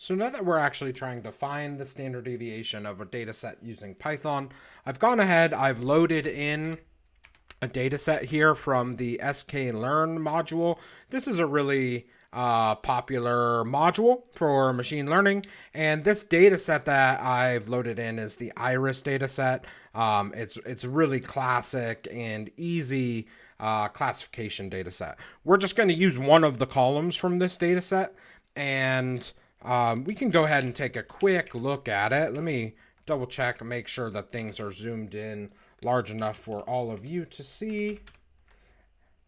So now that we're actually trying to find the standard deviation of a data set using Python, I've gone ahead, I've loaded in a data set here from the sklearn module. This is a really popular module for machine learning, and this data set that I've loaded in is the iris data set. It's really classic and easy classification data set. We're just going to use one of the columns from this data set, and we can go ahead and take a quick look at it. Let me double check and make sure that things are zoomed in large enough for all of you to see,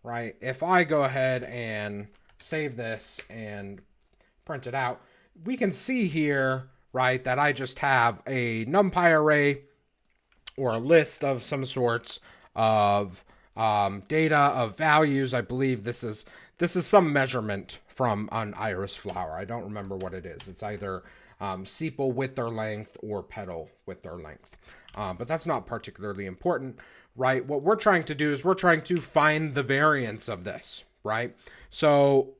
right? If I go ahead and save this and print it out, we can see here, right, that I just have a NumPy array or a list of some sorts of data of values. I believe this is some measurement from an iris flower. I don't remember what it is. It's either sepal width or length or petal width or length. But that's not particularly important, right? What we're trying to do is we're trying to find the variance of this, right? So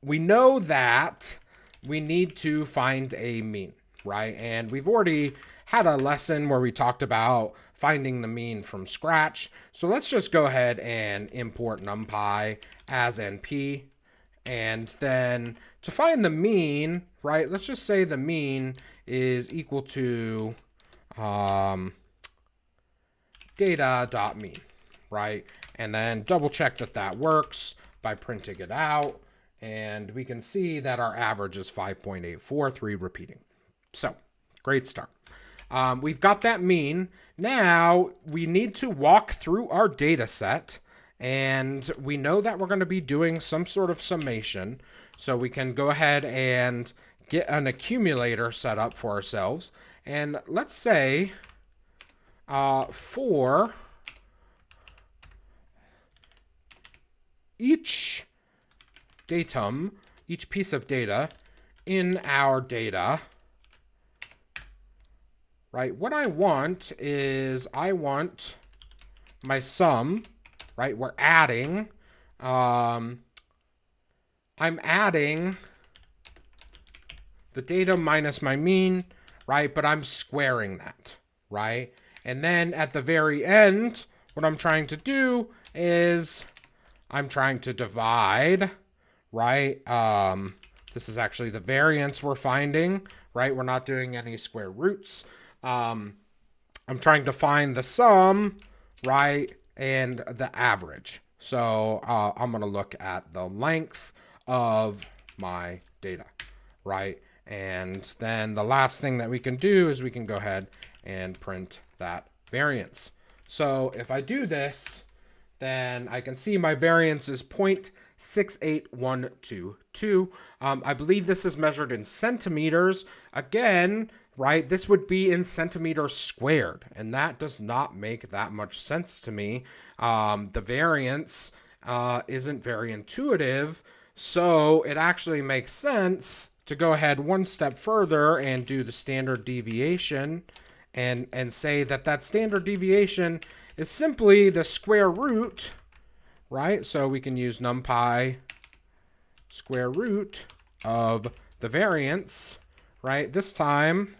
we know that we need to find a mean, right? And we've already had a lesson where we talked about finding the mean from scratch. So let's just go ahead and import NumPy as NP. And then to find the mean, right, let's just say the mean is equal to data.mean, right? And then double check that that works by printing it out. And we can see that our average is 5.843 repeating. So great start. We've got that mean. Now we need to walk through our data set, and we know that we're going to be doing some sort of summation. So we can go ahead and get an accumulator set up for ourselves. And let's say for each datum, each piece of data in our data, right, what I want is I want my sum, right? We're adding, I'm adding the data minus my mean, right? But I'm squaring that, right? And then at the very end, what I'm trying to do is I'm trying to divide, right? This is actually the variance we're finding, right? We're not doing any square roots. I'm trying to find the sum, right? And the average. So I'm going to look at the length of my data, right? And then the last thing that we can do is we can go ahead and print that variance. So if I do this, then I can see my variance is 0.68122. I believe this is measured in centimeters. Again, right, this would be in centimeters squared, and that does not make that much sense to me. The variance isn't very intuitive, so it actually makes sense to go ahead one step further and do the standard deviation and say that that standard deviation is simply the square root, right? So we can use NumPy square root of the variance, right? This time,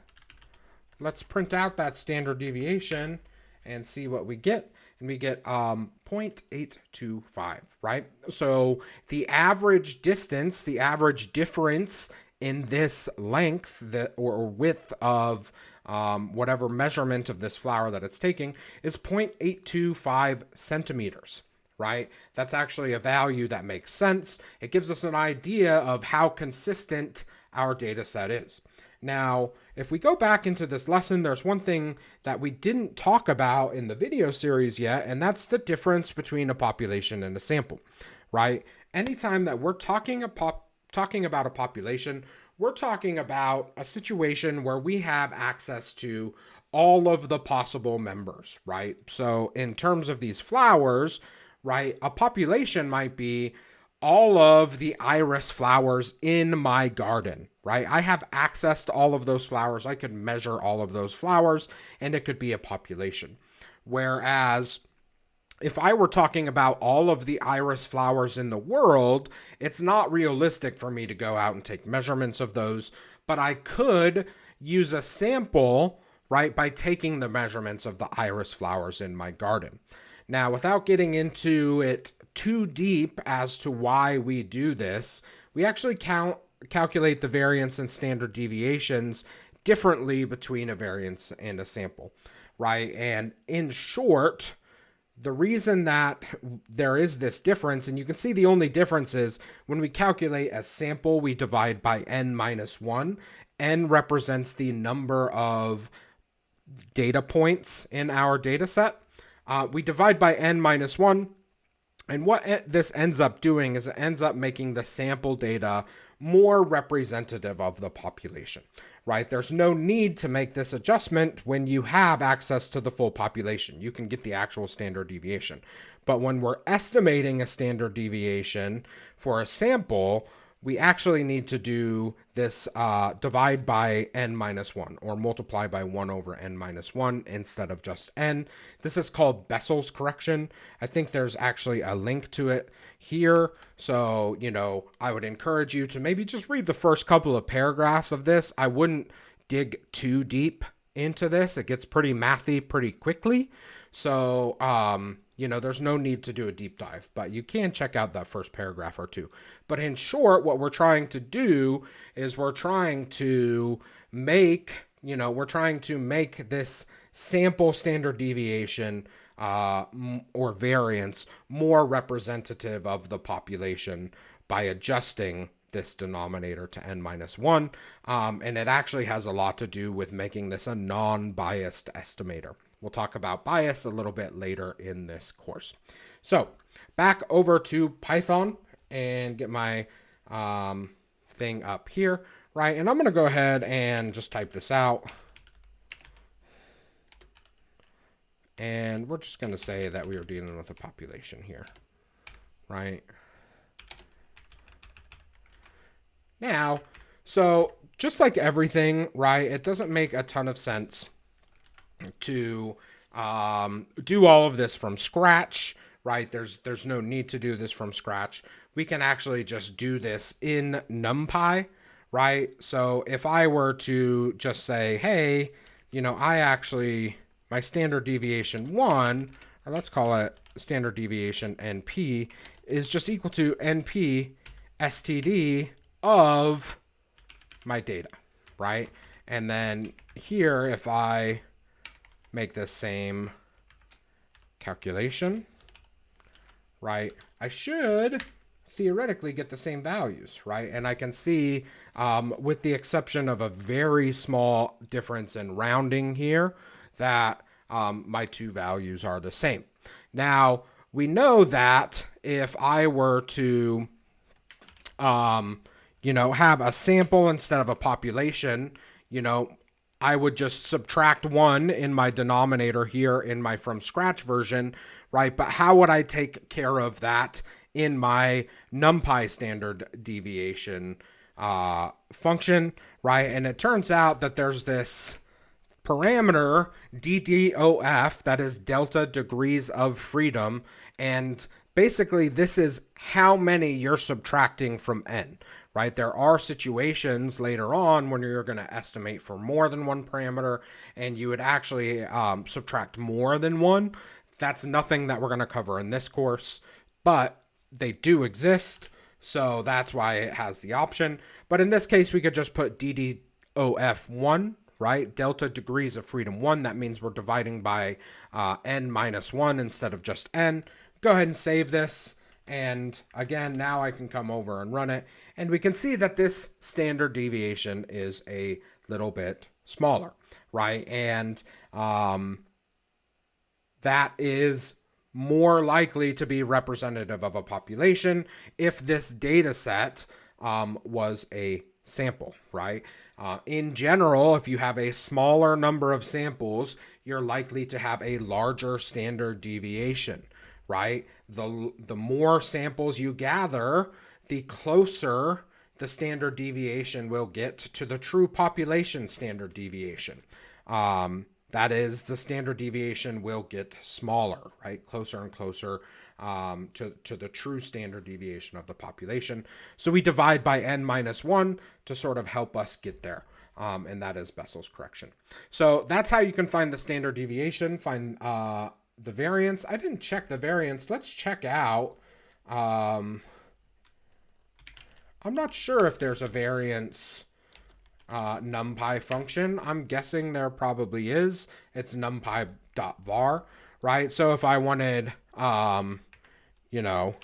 let's print out that standard deviation and see what we get. And we get 0.825, right? So the average distance, the average difference in this length or width of whatever measurement of this flower that it's taking is 0.825 centimeters, right? That's actually a value that makes sense. It gives us an idea of how consistent our data set is. Now, if we go back into this lesson, there's one thing that we didn't talk about in the video series yet, and that's the difference between a population and a sample, right? Anytime that we're talking about a population, we're talking about a situation where we have access to all of the possible members, right? So in terms of these flowers, right, a population might be all of the iris flowers in my garden, right? I have access to all of those flowers. I could measure all of those flowers, and it could be a population. Whereas if I were talking about all of the iris flowers in the world, it's not realistic for me to go out and take measurements of those, but I could use a sample, right, by taking the measurements of the iris flowers in my garden. Now, without getting into it too deep as to why we do this, we actually calculate the variance and standard deviations differently between a variance and a sample, right? And in short, the reason that there is this difference, and you can see the only difference is when we calculate a sample, we divide by n minus 1. N represents the number of data points in our data set. We divide by n minus 1. And what this ends up doing is it ends up making the sample data more representative of the population, right? There's no need to make this adjustment when you have access to the full population. You can get the actual standard deviation. But when we're estimating a standard deviation for a sample, we actually need to do this divide by n minus 1 or multiply by 1 over n minus 1 instead of just n. This is called Bessel's correction. I think there's actually a link to it here. So, I would encourage you to maybe just read the first couple of paragraphs of this. I wouldn't dig too deep into this. It gets pretty mathy pretty quickly. So, there's no need to do a deep dive, but you can check out that first paragraph or two. But in short, what we're trying to do is we're trying to make this sample standard deviation or variance more representative of the population by adjusting this denominator to n minus 1. And it actually has a lot to do with making this a non-biased estimator. We'll talk about bias a little bit later in this course. So back over to Python and get my thing up here, right? And I'm going to go ahead and just type this out. And we're just going to say that we are dealing with a population here, right? Now, so just like everything, right, it doesn't make a ton of sense to do all of this from scratch, right? There's no need to do this from scratch. We can actually just do this in NumPy, right? So if I were to just say, hey, my standard deviation 1, or let's call it standard deviation NP, is just equal to NP STD of my data, right? And then here, if I make this same calculation, right, I should theoretically get the same values, right? And I can see, with the exception of a very small difference in rounding here, that my two values are the same. Now, we know that if I were to, have a sample instead of a population, I would just subtract 1 in my denominator here in my from scratch version, right? But how would I take care of that in my NumPy standard deviation function, right? And it turns out that there's this parameter DDOF, that is delta degrees of freedom, and basically this is how many you're subtracting from n, right? There are situations later on when you're going to estimate for more than one parameter and you would actually subtract more than one. That's nothing that we're going to cover in this course, but they do exist, so that's why it has the option. But in this case, we could just put DDOF1, right? Delta degrees of freedom 1. That means we're dividing by n minus 1 instead of just n. Go ahead and save this. And again, now I can come over and run it. And we can see that this standard deviation is a little bit smaller, right? And that is more likely to be representative of a population if this data set was a sample, right? In general, if you have a smaller number of samples, you're likely to have a larger standard deviation, right? The more samples you gather, the closer the standard deviation will get to the true population standard deviation. that is, the standard deviation will get smaller, right? Closer and closer to the true standard deviation of the population. So we divide by n minus 1 to sort of help us get there. And that is Bessel's correction. So that's how you can find the standard deviation, find the variance. I didn't check the variance. Let's check out. I'm not sure if there's a variance numpy function. I'm guessing there probably is. It's numpy.var, right? So if I wanted, you know,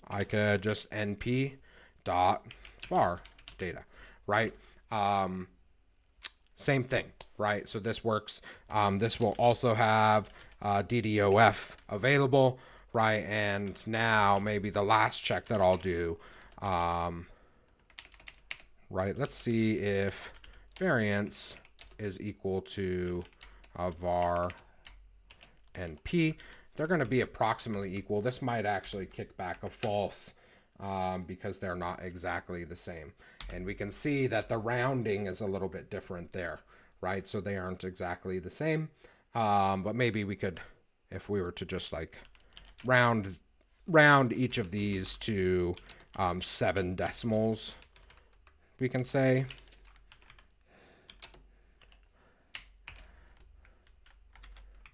I could just np.var data, right? Same thing, right? So this works. This will also have DDOF available, right? And now maybe the last check that I'll do, right? Let's see if variance is equal to var np. They're going to be approximately equal. This might actually kick back a false because they're not exactly the same. And we can see that the rounding is a little bit different there, right? So they aren't exactly the same. But maybe we could, if we were to just like round each of these to 7 decimals, we can say.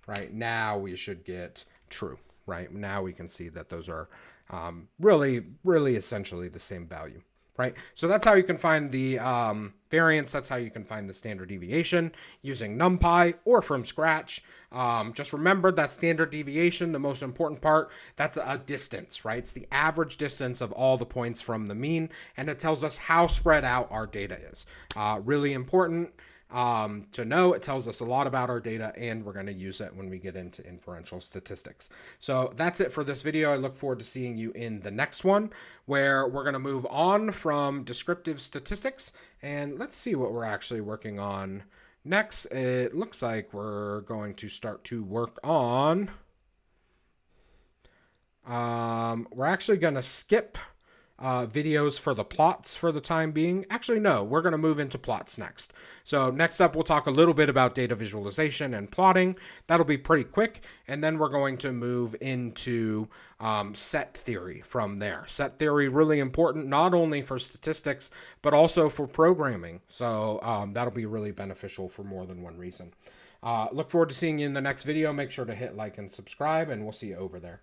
Right, now we should get true, right? Now we can see that those are really essentially the same value, right? So that's how you can find the variance. That's how you can find the standard deviation using NumPy or from scratch. Just remember that standard deviation, the most important part, that's a distance, right? It's the average distance of all the points from the mean, and it tells us how spread out our data is. Really important to know. It tells us a lot about our data, and we're going to use it when we get into inferential statistics. So that's it for this video. I look forward to seeing you in the next one, where we're going to move on from descriptive statistics, and let's see what we're actually working on next. It looks like we're going to start to work on, we're actually going to skip videos for the plots for the time being. Actually, no, we're going to move into plots next. So next up, we'll talk a little bit about data visualization and plotting. That'll be pretty quick. And then we're going to move into set theory from there. Set theory, really important, not only for statistics, but also for programming. So that'll be really beneficial for more than one reason. Look forward to seeing you in the next video. Make sure to hit like and subscribe, and we'll see you over there.